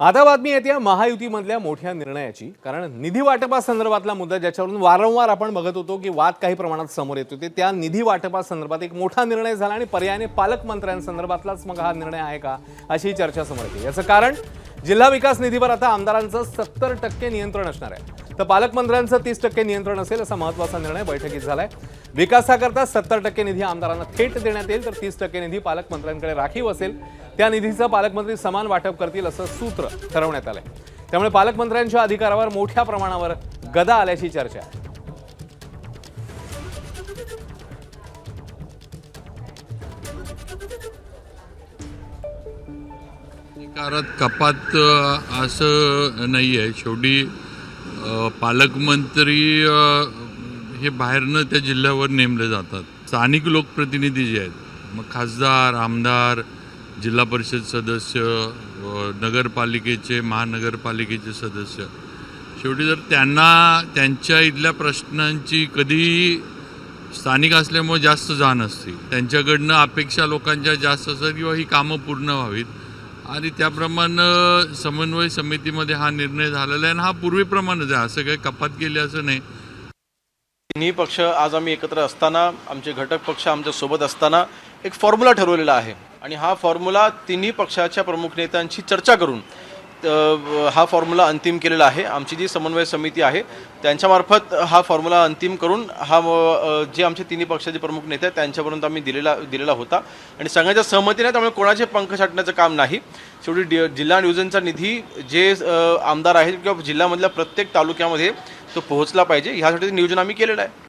आता बातमी येते महायुतीमधल्या मोठ्या निर्णयाची। कारण निधी वाटपासंदर्भातला मुद्दा ज्याच्यावरून वारंवार आपण बघत होतो की वाद काही प्रमाणात समोर येत होते, त्या निधी वाटपासंदर्भात एक मोठा निर्णय झाला आणि पर्यायाने पालकमंत्र्यांसंदर्भातलाच मग हा निर्णय आहे का अशी चर्चा समोर येते। याचं कारण जिल्हा विकास निधीवर आता आमदारांचं 70% नियंत्रण असणार आहे, तर पालकमंत्र्यांचं 30% नियंत्रण असेल असा महत्त्वाचा निर्णय बैठकीत झालाय। विकासाकरता 70% निधी आमदारांना थेट देण्यात येईल, तर 30% निधी पालकमंत्र्यांकडे राखीव असेल। त्या निधीचं पालकमंत्री समान वाटप करतील असं सूत्र ठरवण्यात आलंय। त्यामुळे पालकमंत्र्यांच्या अधिकारावर मोठ्या प्रमाणावर गदा आल्याची चर्चा आहे। अधिकारात कपात असं नाही आहे। शेवटी पालकमंत्री हे बाहेरनं त्या जिल्ह्यावर नेमले जातात। स्थानिक लोकप्रतिनिधी जे आहेत, मग खासदार, आमदार, जिल्हा परिषद सदस्य, नगरपालिकेचे, महानगरपालिकेचे सदस्य, शेवटी जर त्यांना त्यांच्या इथल्या प्रश्नांची कधी स्थानिक असल्यामुळे जास्त जाण असते, त्यांच्याकडनं अपेक्षा लोकांच्या जास्त असतात किंवा ही कामं पूर्ण व्हावीत आणि त्याप्रमाणे समन्वय समितीमध्ये हा निर्णय झालेला आहे आणि हा पूर्वीप्रमाणेच आहे। असं काही कपात केली असं नाही। तिन्ही पक्ष आज आम्ही एकत्र असताना, आमचे घटक पक्ष आमच्या सोबत असताना एक फॉर्म्युला ठरवलेला आहे आणि हा फॉर्म्युला तिन्ही पक्षाच्या प्रमुख नेत्यांशी चर्चा करून हा फॉर्म्युला अंतिम केलेला आहे। आमची जी समन्वय समिती आहे त्यांच्यामार्फत हा फॉर्म्युला अंतिम करून हा जे आमचे तिन्ही पक्षाचे प्रमुख नेते आहेत त्यांच्यापर्यंत आम्ही दिलेला होता आणि सगळ्यांच्या सहमतीने, त्यामुळे कोणाचे पंख छाटण्याचं काम नाही। शेवटी जिल्हा नियोजनचा निधी जे आमदार आहेत किंवा जिल्ह्यामधल्या प्रत्येक तालुक्यामध्ये तो पोहोचला पाहिजे, ह्यासाठी नियोजन आम्ही केलेलं आहे।